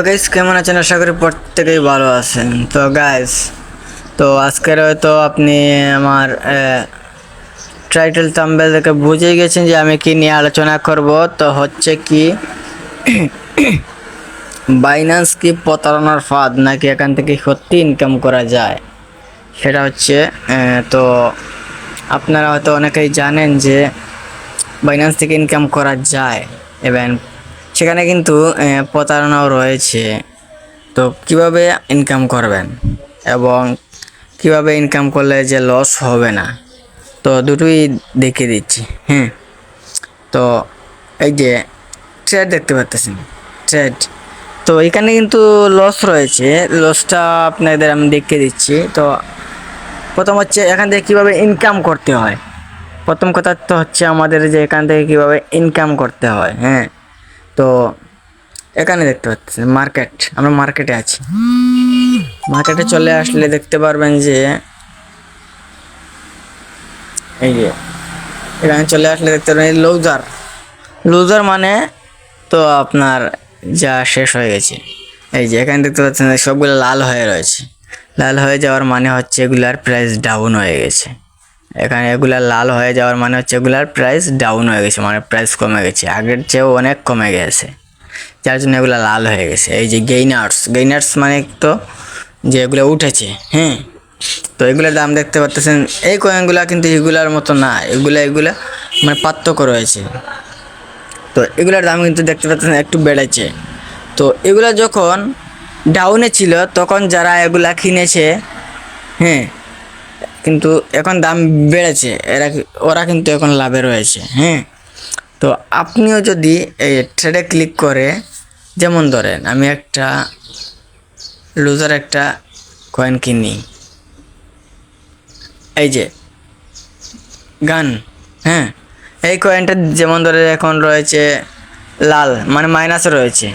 Guys কেমন আছেন? আশা করি প্রত্যেকেই ভালো আছেন। তো গাইস, তো আজকের হয়তো আপনি আমার টাইটেল থাম্বনেল দেখে বুঝে গেছেন যে আমি কি নিয়ে আলোচনা করব। তো হচ্ছে কি, বাইন্যান্স কি প্রতারণার ফাঁদ, নাকি এখান থেকে সত্যি ইনকাম করা যায়, সেটা হচ্ছে তো আপনারা হয়তো অনেকেই জানেন যে বাইন্যান্স থেকে ইনকাম করা যায়, এবং সেখানে কিন্তু প্রতারণাও রয়েছে। তো কিভাবে ইনকাম করবেন এবং কিভাবে ইনকাম করলে যে লস হবে না, তো দুটোই দেখিয়ে দিচ্ছি। তো এই যে ট্রেড দেখতে পাচ্ছেন, ট্রেড, তো এখানে কিন্তু লস রয়েছে। লসটা আপনাদের আমি দেখিয়ে দিচ্ছি। তো প্রথম হচ্ছে এখান থেকে কীভাবে ইনকাম করতে হয়। প্রথম কথা তো হচ্ছে আমাদের যে এখান থেকে কীভাবে ইনকাম করতে হয়। তো এখানে দেখতে পাচ্ছেন মার্কেট, আমরা মার্কেটে আছি। মার্কেটে চলে আসলে দেখতে পারবেন যে এই যে এখানে চলে আসলে দেখতে পারবেন লুজার। লুজার মানে তো আপনার যা শেষ হয়ে গেছে। এই যে এখানে দেখতে পাচ্ছেন সবগুলো লাল হয়ে রয়েছে। লাল হয়ে যাওয়ার মানে হচ্ছে এগুলার প্রাইস ডাউন হয়ে গেছে। এখানে এগুলা লাল হয়ে যাওয়ার মানে হচ্ছে এগুলার প্রাইস ডাউন হয়ে গেছে, মানে প্রাইস কমে গেছে, আগের চেয়েও অনেক কমে গেছে, যার জন্য এগুলো লাল হয়ে গেছে। এই যে গেইনার্স মানে তো যে এগুলো উঠেছে। তো এগুলোর দাম দেখতে পাচ্ছেন। এই কয়েনগুলা কিন্তু এগুলার মতো না, এগুলা মানে পার্থক্য রয়েছে। তো এগুলার দাম কিন্তু দেখতে পাচ্ছেন একটু বেড়েছে। তো এগুলা যখন ডাউনে ছিল তখন যারা এগুলা কিনেছে, কিন্তু এখন দাম বেড়েছে, ওরা কিন্তু এখন লাভে রয়েছে। তো আপনিও যদি এই ট্রেডে ক্লিক করে, যেমন ধরেন আমি একটা লুজার একটা কয়েন কিনি, এই যে গান, এই কয়েনটা যেমন ধরে এখন রয়েছে লাল, মানে মাইনাসে রয়েছে।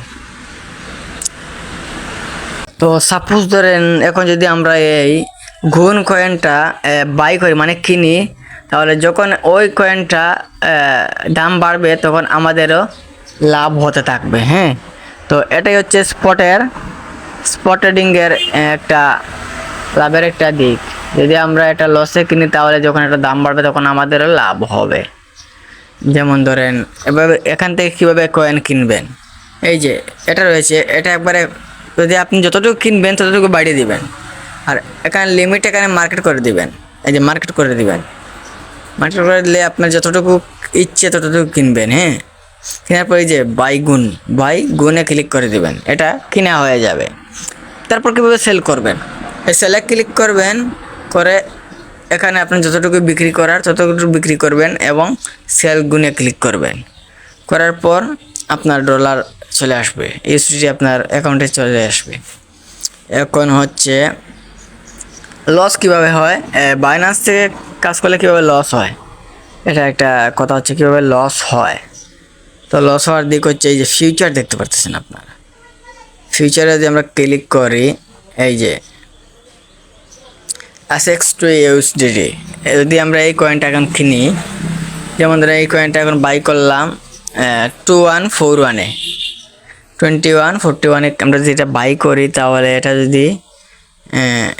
তো সাপোজ ধরেন এখন যদি আমরা এই গুণ কয়েনটা বাই করি, মানে কিনি, তাহলে যখন ওই কয়েনটা দাম বাড়বে তখন আমাদেরও লাভ হতে থাকবে। তো এটাই হচ্ছে স্পট ট্রেডিংয়ের একটা লাভের একটা দিক। যদি আমরা এটা লসে কিনি তাহলে যখন এটা দাম বাড়বে তখন আমাদেরও লাভ হবে। যেমন ধরেন এবার এখান থেকে কীভাবে কয়েন কিনবেন, এই যে এটা রয়েছে, এটা একবারে যদি আপনি যতটুকু কিনবেন ততটুকু বাড়িয়ে দিবেন, আর এখানে লিমিট এখানে মার্কেট করে দিবেন। এই যে মার্কেট করে দিবেন, মার্কেট করে দিলে আপনার যতটুকু ইচ্ছে ততটুকু কিনবেন। কেনার পরে যে বাই গুনে ক্লিক করে দিবেন, এটা কিনা হয়ে যাবে। তারপর কীভাবে সেল করবেন, এই সেলে ক্লিক করবেন, করে এখানে আপনি যতটুকু বিক্রি করার ততটুকু বিক্রি করবেন এবং সেল গুনে ক্লিক করবেন। করার পর আপনার ডলার চলে আসবে, ইউএসডি আপনার অ্যাকাউন্টে চলে আসবে। এখন হচ্ছে লস কিভাবে হয়, বাইন্যান্স থেকে কাজ করলে কীভাবে লস হয়, এটা একটা কথা হচ্ছে কীভাবে লস হয়। তো লস হওয়ার দিক হচ্ছে এই যে ফিউচার দেখতে পাচ্ছেন আপনারা। ফিউচারে যদি আমরা ক্লিক করি, এই যে ASICS to USDT, যদি আমরা এই কয়েনটা এখন কিনি, যেমন ধরেন এই কয়েনটা এখন বাই করলাম 2141-এ, 2141-এ আমরা যদি এটা বাই করি, তাহলে এটা যদি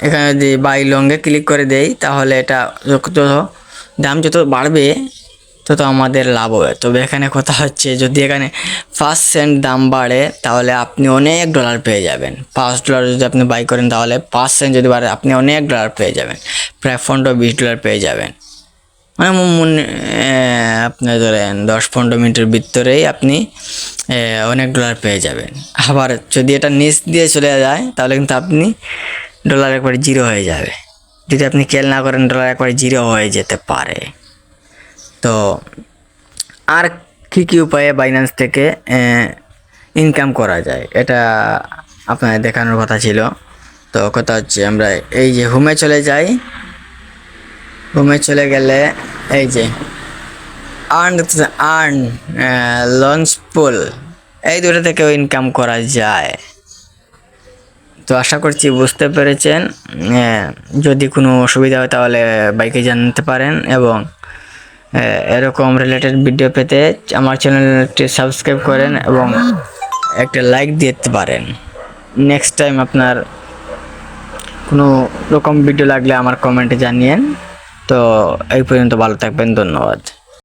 এখানে যদি বাই লংয়ে ক্লিক করে দেই, তাহলে এটা দাম যত বাড়বে তত আমাদের লাভ হবে। তবে এখানে কথা হচ্ছে যদি এখানে 5 সেন্ট দাম বাড়ে তাহলে আপনি অনেক ডলার পেয়ে যাবেন। $5 যদি আপনি বাই করেন তাহলে 5 সেন্ট যদি বাড়ে আপনি অনেক ডলার পেয়ে যাবেন, প্রায় $15-20 পেয়ে যাবেন। মানে আপনার ধরেন 10-15 মিনিটের ভিতরেই আপনি অনেক ডলার পেয়ে যাবেন। আবার যদি এটা নিচ দিয়ে চলে যায় তাহলে কিন্তু আপনি ডলার একবারে জিরো হয়ে যাবে। যদি আপনি খেয়াল না করেন ডলার একবারে জিরো হয়ে যেতে পারে। তো আর কী উপায়ে বাইন্যান্স থেকে ইনকাম করা যায় এটা আপনাদের দেখানোর কথা ছিল। তো কথা হচ্ছে আমরা এই যে হোমে চলে যাই, হোমে চলে গেলে এই যে আর্ন লঞ্চ পুল, এই দুটো থেকেও ইনকাম করা যায়। তো আশা করছি বুঝতে পেরেছেন। যদি কোনো অসুবিধা হয় তাহলে বাইকে জানতে পারেন, এবং এরকম রিলেটেড ভিডিও পেতে আমার চ্যানেলটি সাবস্ক্রাইব করেন এবং একটা লাইক দিতে পারেন। নেক্সট টাইম আপনার কোনো রকম ভিডিও লাগলে আমার কমেন্টে জানিয়েন। তো এই পর্যন্ত ভালো থাকবেন, ধন্যবাদ।